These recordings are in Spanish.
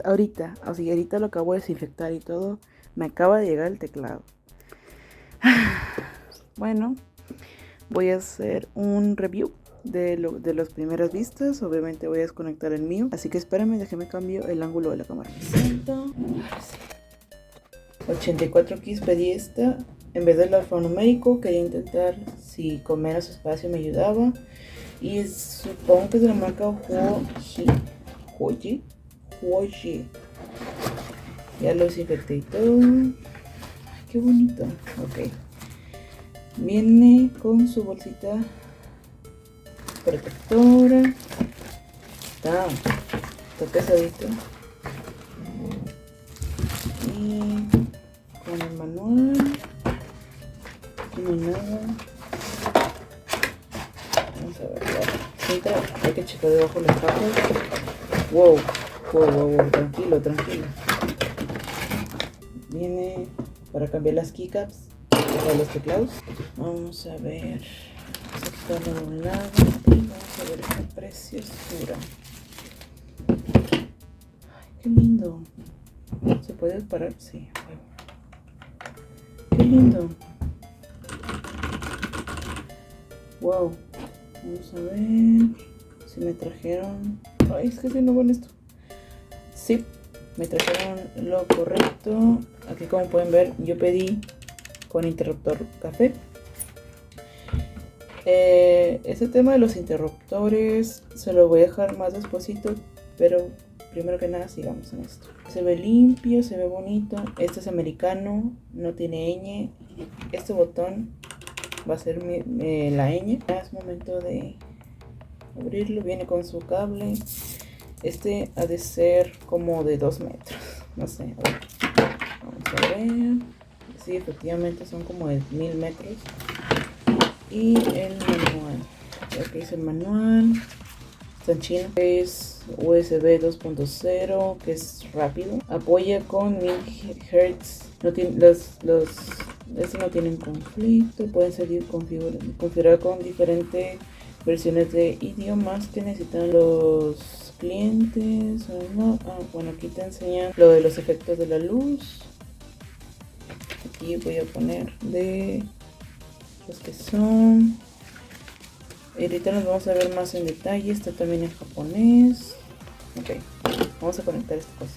Ahorita, o sea, ahorita lo acabo de desinfectar y todo. Me acaba de llegar el teclado. Bueno, voy a hacer un review de las primeras vistas. Obviamente voy a desconectar el mío. Así que espérame, déjeme cambio el ángulo de la cámara. 84 keys pedí esta. En vez del alfanumérico, quería intentar si con menos espacio me ayudaba. Y supongo que es de la marca Huoji. Ya lo desinfecté y todo. Ay, qué bonito. Ok. Viene con su bolsita protectora. Está pesadito. Y con el manual. Aquí no hay nada. Vamos a ver. Siempre hay que checar debajo las cajas. Wow. Tranquilo. Viene para cambiar las keycaps para los teclados. Vamos a ver. Vamos a quitarlo de un lado y vamos a ver esta preciosura. Ay, qué lindo. ¿Se puede parar? Sí. Qué lindo. Wow. Vamos a ver si me trajeron. Ay, es que soy nuevo en esto. Sí, me trajeron lo correcto. Aquí, como pueden ver, yo pedí con interruptor café. Ese tema de los interruptores se lo voy a dejar más despuesito, pero primero que nada sigamos en esto. Se ve limpio, se ve bonito. Este es americano, no tiene ñ. Este botón va a ser la ñ. Ya es momento de abrirlo. Viene con su cable. Este ha de ser como de 2 metros, no sé. Vamos a ver. Sí, efectivamente son como de 1000 metros. Y el manual. Aquí es el manual. Está en chino. Es USB 2.0, que es rápido. Apoya con 1000 Hz. No tiene, estos no tienen conflicto. Pueden ser configurar con diferentes versiones de idiomas que necesitan los clientes o no. Bueno, aquí te enseñan lo de los efectos de la luz. Aquí voy a poner de los que son. Ahorita nos vamos a ver más en detalle. Está también en japonés. Ok, vamos a conectar esta cosa.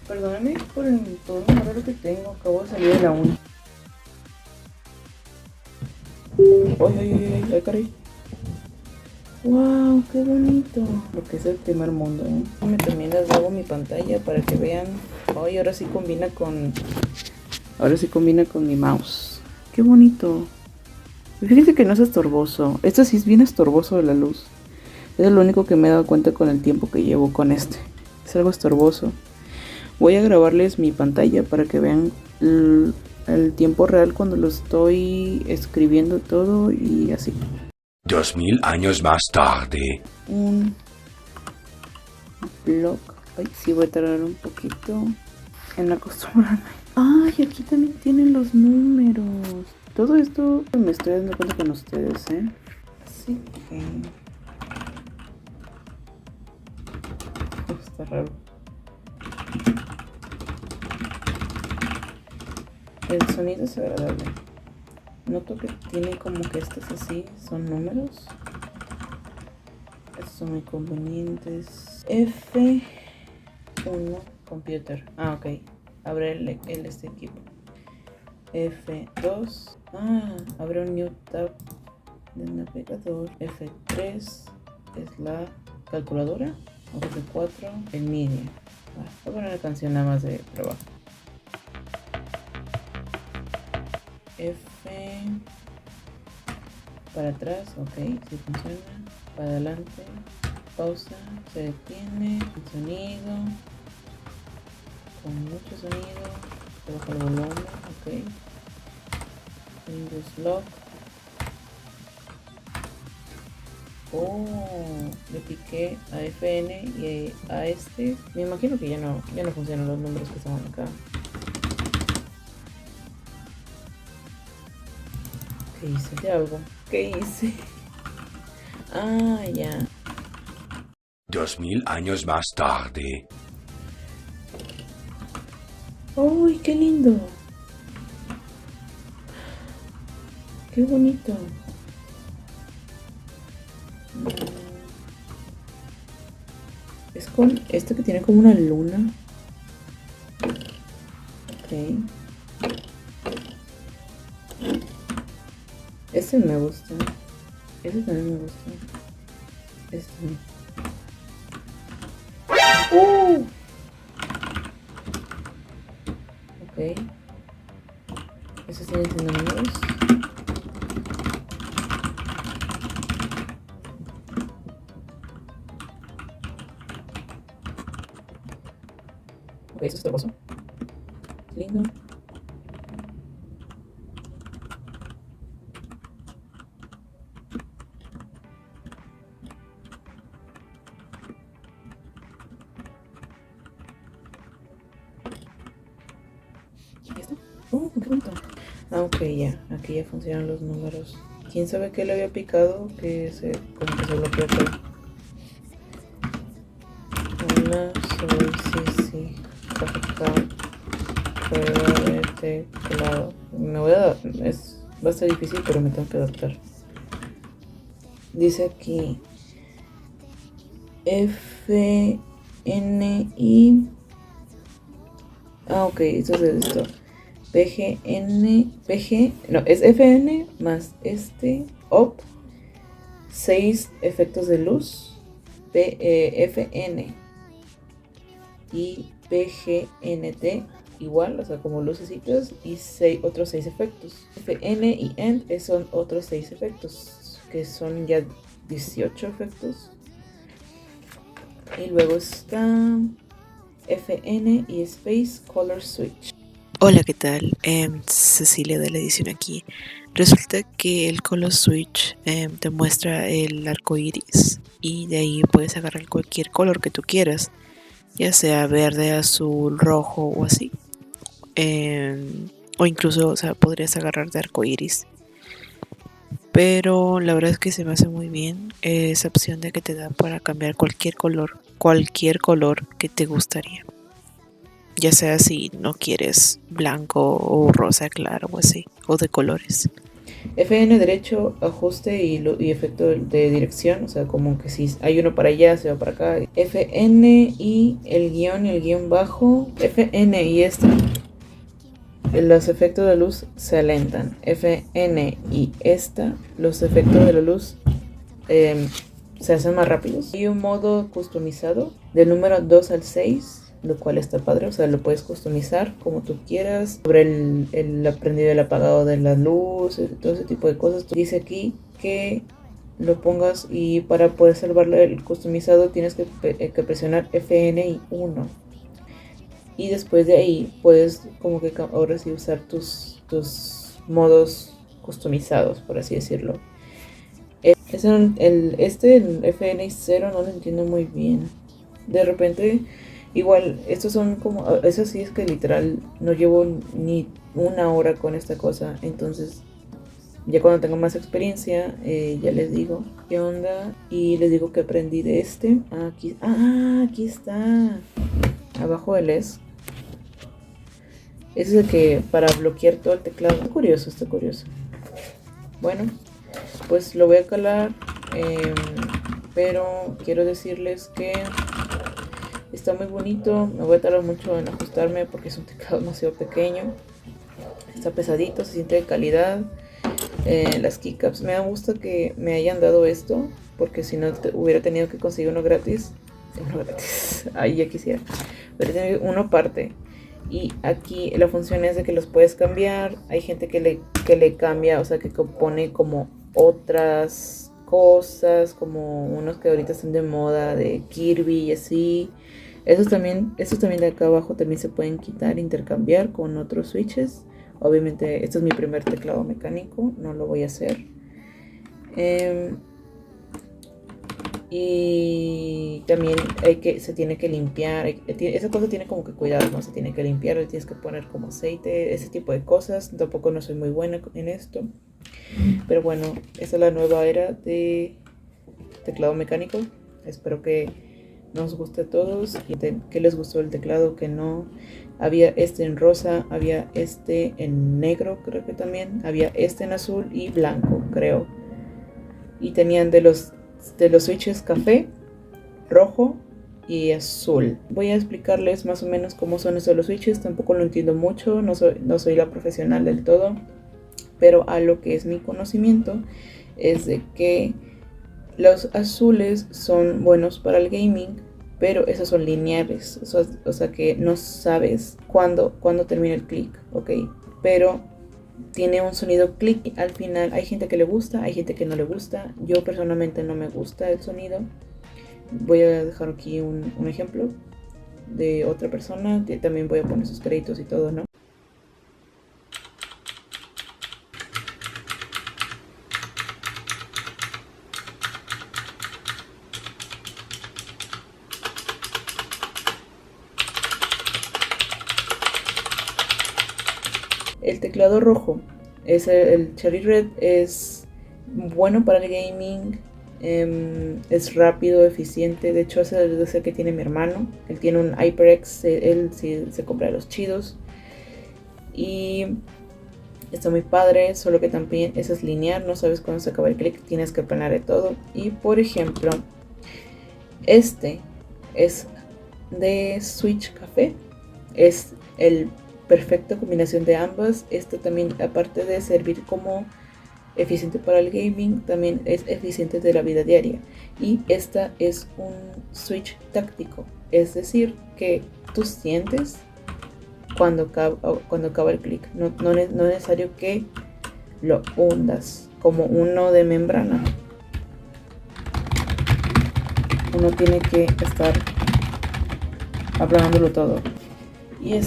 Perdóname por el tono raro que tengo. Acabo de salir de la uni. Ay, caray. Wow, qué bonito. Lo que es el primer mundo, ¿eh? También les hago mi pantalla para que vean. Ay, ahora sí combina con mi mouse. Qué bonito. Fíjense que no es estorboso. Esto sí es bien estorboso de la luz. Eso es lo único que me he dado cuenta con el tiempo que llevo con este. Es algo estorboso. Voy a grabarles mi pantalla para que vean el tiempo real cuando lo estoy escribiendo todo y así. 2000 años más tarde. Un blog. Ay, sí, voy a tardar un poquito en acostumbrarme. Ay, aquí también tienen los números. Todo esto me estoy dando cuenta con ustedes, ¿eh? Así que... está raro. El sonido es agradable. Noto que tiene como que estos así son números. Estos son muy convenientes. F1 computer. Ok. Abre este equipo. F2. Abre un new tab del navegador. F3 es la calculadora. F4 el media. Voy a poner una canción nada más de trabajo. F para atrás, ok, si funciona. Para adelante, pausa, se detiene, el sonido, con mucho sonido, se baja el volumen, ok. Windows Lock. Le piqué a FN y a este. Me imagino que ya no funcionan los números que estaban acá. ¿Qué hice? ¿De algo? ¿Qué hice? Ya. 2000 años más tarde. ¡Uy, qué lindo! ¡Qué bonito! Es con este que tiene como una luna. Ok. Este me gusta. Este también me gusta. Este. Ok. Estos tienen siendo números. Ok, esto es hermoso. Lindo. ¿Y esto? Oh, qué bonito. Ah, ok, ya. Aquí ya funcionan los números. ¿Quién sabe qué le había picado? Que se, como que se bloqueó todo. Hola, soy sí. Jajaja. Prueba de teclado. Me voy a... va a ser difícil, pero me tengo que adaptar. Dice aquí F, N, I. Ah, ok, esto es esto. No, es FN más OP, 6 efectos de luz, FN y PGNT igual, o sea, como lucecitas, y otros 6 efectos. FN y END son otros 6 efectos, que son ya 18 efectos. Y luego está FN y Space Color Switch. Hola, ¿qué tal? Cecilia de la edición aquí. Resulta que el Color Switch te muestra el arco iris y de ahí puedes agarrar cualquier color que tú quieras, ya sea verde, azul, rojo o así. O incluso, o sea, podrías agarrar de arco iris. Pero la verdad es que se me hace muy bien esa opción de que te da para cambiar cualquier color que te gustaría. Ya sea si no quieres blanco o rosa claro o así, o de colores. FN derecho, ajuste y efecto de dirección, o sea, como que si hay uno para allá, se va para acá. FN y el guión bajo. FN y los efectos de luz se alentan. FN y los efectos de la luz se hacen más rápidos. Hay un modo customizado del número 2 al 6, lo cual está padre, o sea, lo puedes customizar como tú quieras, sobre el prendido y el apagado de la luz, todo ese tipo de cosas. Dice aquí que lo pongas y para poder salvarlo el customizado tienes que presionar FN y 1. Y después de ahí puedes como que ahora sí usar tus modos customizados, por así decirlo. El FNI0 no lo entiendo muy bien. De repente, igual, estos son como, eso sí es que literal no llevo ni una hora con esta cosa. Entonces, ya cuando tengo más experiencia, ya les digo qué onda. Y les digo que aprendí de este. Aquí está. Abajo del es. Ese es el que para bloquear todo el teclado. Está curioso. Bueno, pues lo voy a calar. Pero quiero decirles que está muy bonito. Me voy a tardar mucho en ajustarme porque es un teclado demasiado pequeño. Está pesadito, se siente de calidad. Las keycaps. Me gusta que me hayan dado esto, porque si no hubiera tenido que conseguir uno gratis. Ahí ya quisiera. Hubiera tenido uno aparte. Y aquí la función es de que los puedes cambiar. Hay gente que le cambia, o sea, que pone como otras cosas, como unos que ahorita están de moda, de Kirby y así. Estos también de acá abajo también se pueden quitar, intercambiar con otros switches. Obviamente, este es mi primer teclado mecánico, no lo voy a hacer. Y también se tiene que limpiar. Esa cosa tiene como que cuidado, ¿no? Se tiene que limpiar, le tienes que poner como aceite, ese tipo de cosas. Tampoco no soy muy buena en esto. Pero bueno, esa es la nueva era de teclado mecánico. Espero que nos guste a todos. ¿Qué les gustó el teclado? ¿Qué no? Había este en rosa, había este en negro, creo que también. Había este en azul y blanco, creo. Y tenían de los switches café, rojo y azul. Voy a explicarles más o menos cómo son estos los switches. Tampoco lo entiendo mucho, no soy la profesional del todo. Pero a lo que es mi conocimiento es de que los azules son buenos para el gaming, pero esos son lineares, o sea que no sabes cuándo termina el clic, ¿ok? Pero tiene un sonido clic al final. Hay gente que le gusta, hay gente que no le gusta. Yo personalmente no me gusta el sonido. Voy a dejar aquí un ejemplo de otra persona, que también voy a poner sus créditos y todo, ¿no? El teclado rojo, el Cherry Red, es bueno para el gaming, es rápido, eficiente. De hecho, ese es el que tiene mi hermano. Él tiene un HyperX, él sí se compra los chidos. Y está muy padre, solo que también ese es lineal, no sabes cuándo se acaba el clic, tienes que planear de todo. Y por ejemplo, este es de Switch Café, es el perfecta combinación de ambas. Este también, aparte de servir como eficiente para el gaming, también es eficiente de la vida diaria. Y esta es un switch táctico, es decir, que tú sientes cuando acaba el clic. No es necesario que lo hundas como uno de membrana. Uno tiene que estar aplanándolo todo. Y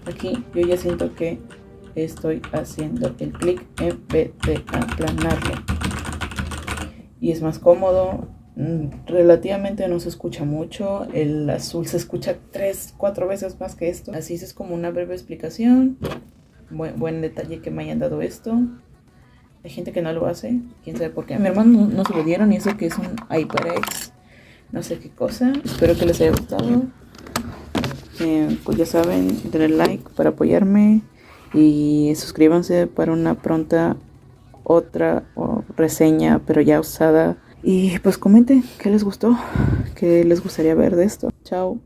aquí yo ya siento que estoy haciendo el clic en vez de aplanarlo. Y es más cómodo. Relativamente no se escucha mucho. El azul se escucha 3-4 veces más que esto. Así es como una breve explicación. Buen detalle que me hayan dado esto. Hay gente que no lo hace, quién sabe por qué. A mi hermano no se lo dieron, y eso que es un HyperX, no sé qué cosa. Espero que les haya gustado. Pues ya saben, denle like para apoyarme y suscríbanse para una pronta otra reseña, pero ya usada. Y pues comenten qué les gustó, qué les gustaría ver de esto. Chao.